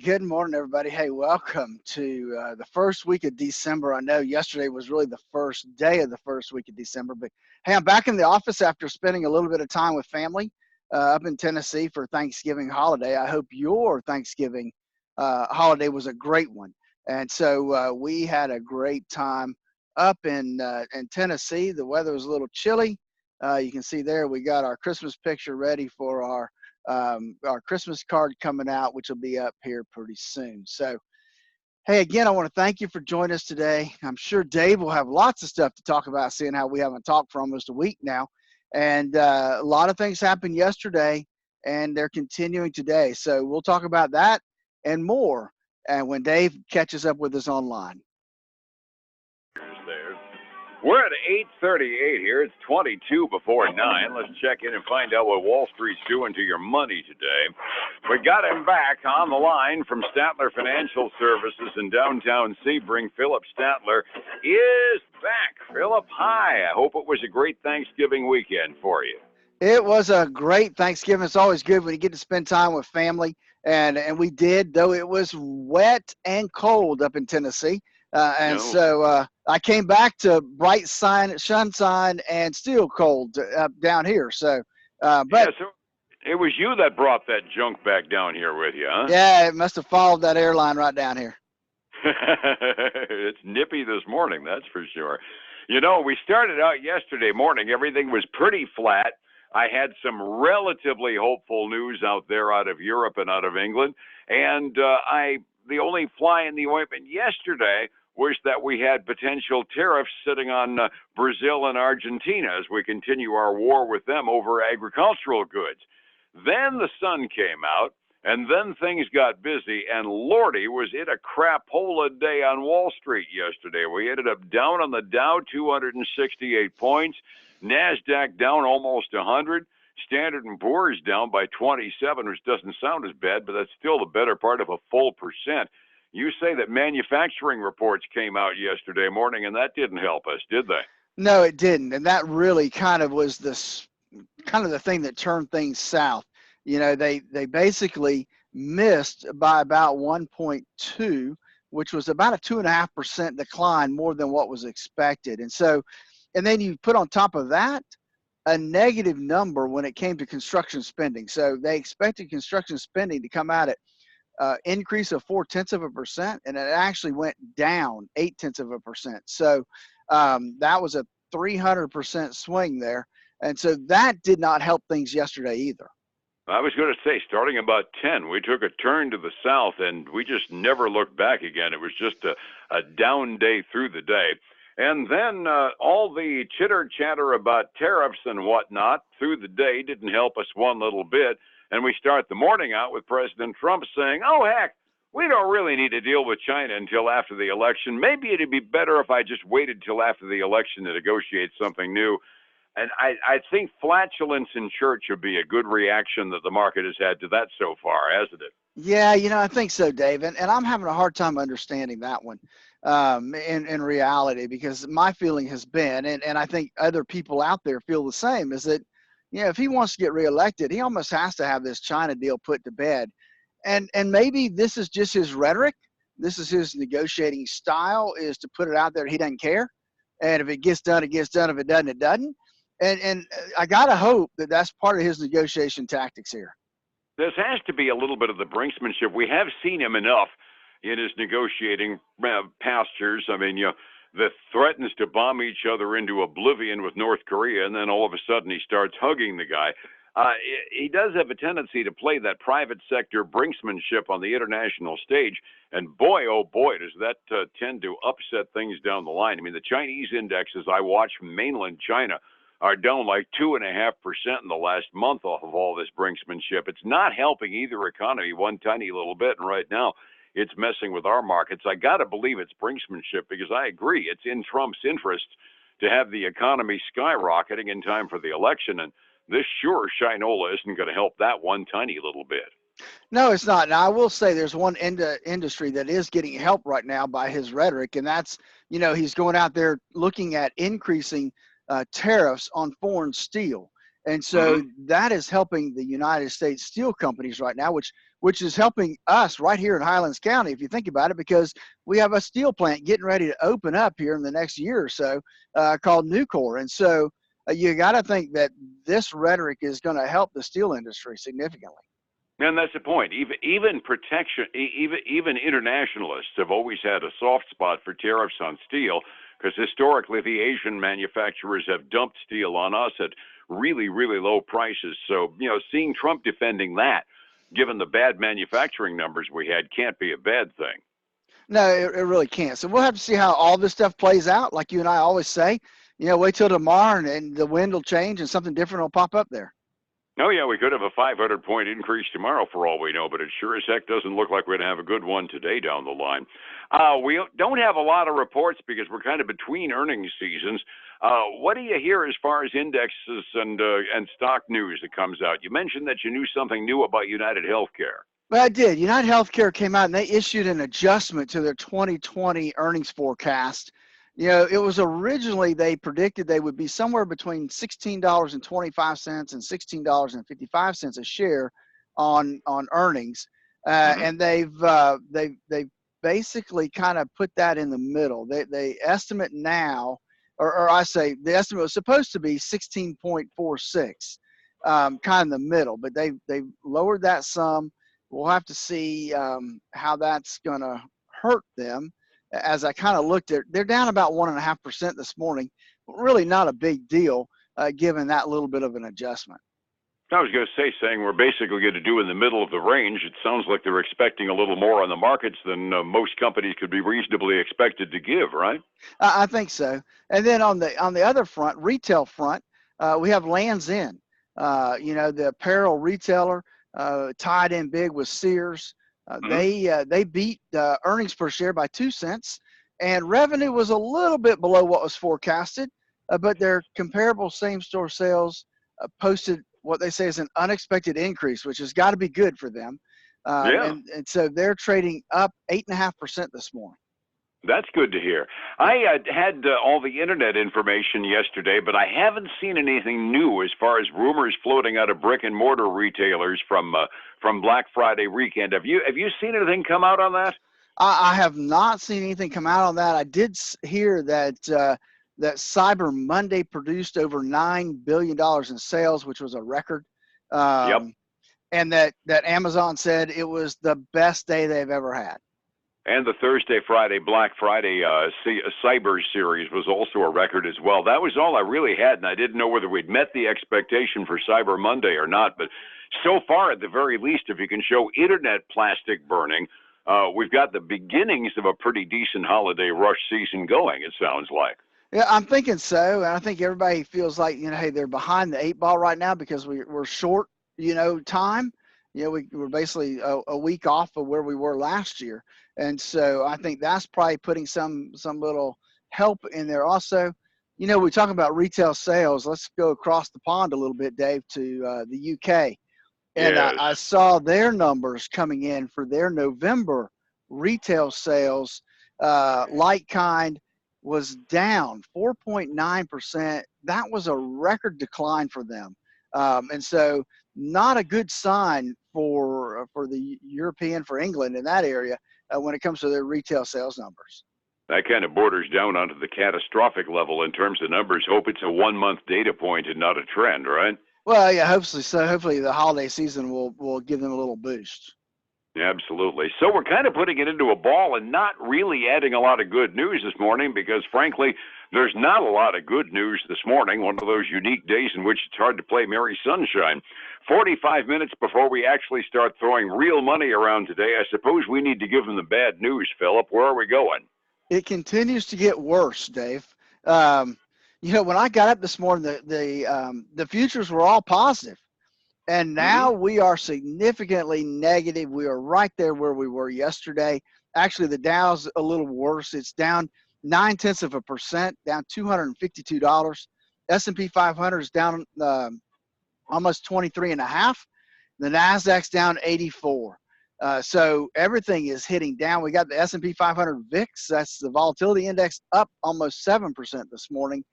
Good morning, everybody. Hey, welcome to the first week of December. I know yesterday was really the first day of the first week of December, but hey, I'm back in the office after spending a little bit of time with family up in Tennessee for Thanksgiving holiday. I hope your Thanksgiving holiday was a great one. And so we had a great time up in Tennessee. The weather was a little chilly. You can see there we got our Christmas picture ready for our Christmas card coming out, which will be up here pretty soon. So, hey, again, I want to thank you for joining us today. I'm sure Dave will have lots of stuff to talk about, seeing how we haven't talked for almost a week now. And a lot of things happened yesterday, and they're continuing today. So we'll talk about that and more and when Dave catches up with us online. There. We're at 8:38 here. It's 22 before 9. Let's check in and find out what Wall Street's doing to your money today. We got him back on the line from Statler Financial Services in downtown Sebring. Phillip Statler is back. Phillip, hi. I hope it was a great Thanksgiving weekend for you. It was a great Thanksgiving. It's always good when you get to spend time with family, and we did, though it was wet and cold up in Tennessee. So I came back to bright sunshine and still cold down here. So, so it was you that brought that junk back down here with you, huh? Yeah, it must have followed that airline right down here. It's nippy this morning, that's for sure. You know, we started out yesterday morning. Everything was pretty flat. I had some relatively hopeful news out there out of Europe and out of England. And the only fly in the ointment yesterday was that we had potential tariffs sitting on Brazil and Argentina as we continue our war with them over agricultural goods. Then the sun came out, and then things got busy, and Lordy, was it a crapola day on Wall Street yesterday. We ended up down on the Dow 268 points, NASDAQ down almost 100, Standard & Poor's down by 27, which doesn't sound as bad, but that's still the better part of a full percent. You say that manufacturing reports came out yesterday morning, and that didn't help us, did they? No, it didn't, and that really kind of was the thing that turned things south. You know, they basically missed by about 1.2, which was about a 2.5% decline more than what was expected. And then you put on top of that a negative number when it came to construction spending. So they expected construction spending to come out at increase of 0.4%, and it actually went down 0.8%. So that was a 300% swing there. And so that did not help things yesterday either. I was going to say, starting about 10, we took a turn to the south, and we just never looked back again. It was just a down day through the day. And then all the chitter-chatter about tariffs and whatnot through the day didn't help us one little bit. And we start the morning out with President Trump saying, oh, heck, we don't really need to deal with China until after the election. Maybe it'd be better if I just waited till after the election to negotiate something new. And I think flatulence in church would be a good reaction that the market has had to that so far, hasn't it? Yeah, I think so, Dave. And I'm having a hard time understanding that one in reality, because my feeling has been, and I think other people out there feel the same, is that, if he wants to get reelected, he almost has to have this China deal put to bed. And maybe this is just his rhetoric. This is his negotiating style, is to put it out there. He doesn't care. And if it gets done, it gets done. If it doesn't, it doesn't. And I got to hope that that's part of his negotiation tactics here. This has to be a little bit of the brinksmanship. We have seen him enough in his negotiating pastures. I mean, that threatens to bomb each other into oblivion with North Korea, and then all of a sudden he starts hugging the guy. He does have a tendency to play that private sector brinksmanship on the international stage, and boy, oh boy, does that tend to upset things down the line. I mean, the Chinese indexes I watch from mainland China are down like 2.5% in the last month off of all this brinksmanship. It's not helping either economy one tiny little bit, and right now it's messing with our markets. I got to believe it's brinksmanship, because I agree it's in Trump's interest to have the economy skyrocketing in time for the election, and this sure Shinola isn't going to help that one tiny little bit. No, it's not. Now, I will say there's one industry that is getting help right now by his rhetoric, and that's, he's going out there looking at increasing tariffs on foreign steel. And Hmm. so that is helping the United States steel companies right now, which is helping us right here in Highlands County, if you think about it, because we have a steel plant getting ready to open up here in the next year or so called Nucor. And so you got to think that this rhetoric is going to help the steel industry significantly. And that's the point. Even protection, even internationalists have always had a soft spot for tariffs on steel because historically the Asian manufacturers have dumped steel on us at really, really low prices. So seeing Trump defending that, given the bad manufacturing numbers we had, can't be a bad thing. No, it really can't. So we'll have to see how all this stuff plays out. Like you and I always say, wait till tomorrow and the wind will change and something different will pop up there. Oh, yeah, we could have a 500-point increase tomorrow for all we know, but it sure as heck doesn't look like we're going to have a good one today down the line. We don't have a lot of reports because we're kind of between earnings seasons. What do you hear as far as indexes and stock news that comes out? You mentioned that you knew something new about United Healthcare. Well, I did. United Healthcare came out and they issued an adjustment to their 2020 earnings forecast. It was originally they predicted they would be somewhere between $16.25 and $16.55 a share on earnings, Hmm. and they've basically kind of put that in the middle. They estimate now, or I say the estimate was supposed to be 16.46, kind of in the middle, but they lowered that some. We'll have to see how that's going to hurt them. As I kind of looked at, they're down about 1.5% this morning. Really not a big deal given that little bit of an adjustment. I was going to say, saying we're basically going to do in the middle of the range. It sounds like they're expecting a little more on the markets than most companies could be reasonably expected to give, right? I think so. And then on the other front, retail front, we have Lands End. The apparel retailer tied in big with Sears. Hmm. They beat earnings per share by 2 cents, and revenue was a little bit below what was forecasted, but their comparable same store sales posted what they say is an unexpected increase, which has got to be good for them. Yeah. And so they're trading up 8.5% this morning. That's good to hear. I had all the internet information yesterday, but I haven't seen anything new as far as rumors floating out of brick and mortar retailers from Black Friday weekend. Have you seen anything come out on that? I have not seen anything come out on that. I did hear that Cyber Monday produced over $9 billion in sales, which was a record, Yep. um, and that Amazon said it was the best day they've ever had. And the Thursday, Friday, Black Friday Cyber series was also a record as well. That was all I really had, and I didn't know whether we'd met the expectation for Cyber Monday or not. But so far, at the very least, if you can show internet plastic burning, we've got the beginnings of a pretty decent holiday rush season going, it sounds like. Yeah, I'm thinking so, and I think everybody feels like hey, they're behind the eight ball right now because we're short, time. We're basically a week off of where we were last year, and so I think that's probably putting some little help in there. Also, we talk about retail sales. Let's go across the pond a little bit, Dave, to the UK, and Yes. I saw their numbers coming in for their November retail sales. Like kind was down 4.9%. That was a record decline for them. And so not a good sign for the European, for England in that area when it comes to their retail sales numbers. That kind of borders down onto the catastrophic level in terms of numbers. Hope it's a 1 month data point and not a trend, right? Well, yeah, hopefully so. Hopefully the holiday season will give them a little boost. Absolutely. So we're kind of putting it into a ball and not really adding a lot of good news this morning because, frankly, there's not a lot of good news this morning. One of those unique days in which it's hard to play Merry Sunshine. 45 minutes before we actually start throwing real money around today, I suppose we need to give them the bad news, Phillip. Where are we going? It continues to get worse, Dave. Um, when I got up this morning, the futures were all positive. And Mm-hmm. now we are significantly negative. We are right there where we were yesterday. Actually, the Dow's a little worse. It's down 0.9%, down $252. S&P 500 is down almost 23 and a half. The Nasdaq's down 84. So everything is hitting down. We got the S&P 500 VIX. That's the volatility index up almost 7% this morning.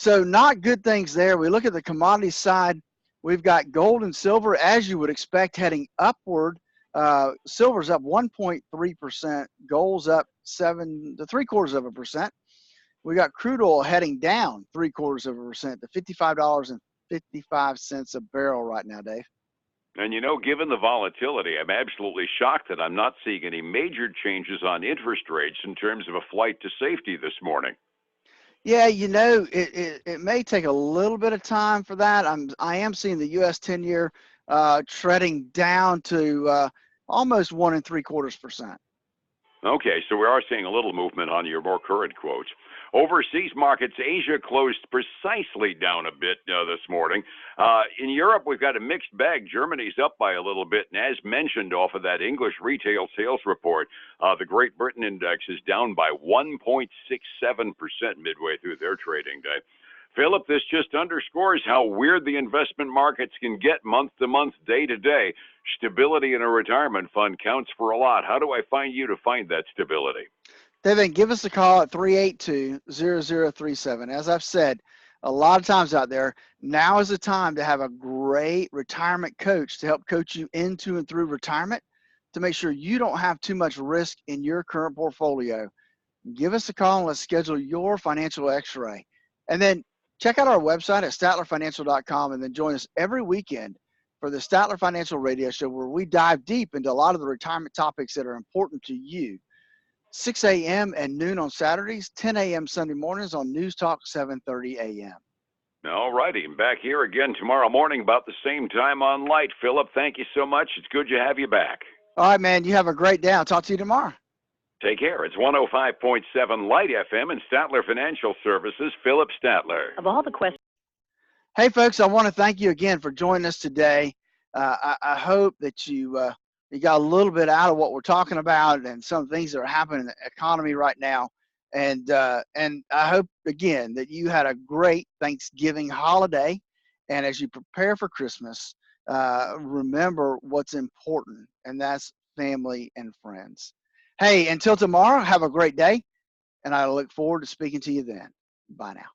So not good things there. We look at the commodity side. We've got gold and silver, as you would expect, heading upward. Silver's up 1.3%. Gold's up 7.75%. We got crude oil heading down 0.75% to $55.55 a barrel right now, Dave. And given the volatility, I'm absolutely shocked that I'm not seeing any major changes on interest rates in terms of a flight to safety this morning. Yeah, it may take a little bit of time for that. I am seeing the U.S. 10-year treading down to almost 1.75%. Okay, so we are seeing a little movement on your more current quotes. Overseas markets, Asia closed precisely down a bit this morning. In Europe, we've got a mixed bag. Germany's up by a little bit, and as mentioned off of that English retail sales report, the Great Britain index is down by 1.67% midway through their trading day. Phillip, this just underscores how weird the investment markets can get month to month, day to day. Stability in a retirement fund counts for a lot. How do I find you to find that stability? David, give us a call at 382-0037. As I've said a lot of times out there, now is the time to have a great retirement coach to help coach you into and through retirement to make sure you don't have too much risk in your current portfolio. Give us a call and let's schedule your financial x-ray. And then check out our website at statlerfinancial.com and then join us every weekend for the Statler Financial Radio Show, where we dive deep into a lot of the retirement topics that are important to you. 6 a.m. and noon on Saturdays, 10 a.m. Sunday mornings on News Talk 7:30 a.m. All righty. Back here again tomorrow morning about the same time on Light. Phillip, thank you so much. It's good to have you back. All right, man. You have a great day. I'll talk to you tomorrow. Take care. It's 105.7 Light FM and Statler Financial Services, Phillip Statler. Of all the questions. Hey, folks, I want to thank you again for joining us today. I hope that you got a little bit out of what we're talking about and some things that are happening in the economy right now. And I hope, again, that you had a great Thanksgiving holiday. And as you prepare for Christmas, remember what's important, and that's family and friends. Hey, until tomorrow, have a great day. And I look forward to speaking to you then. Bye now.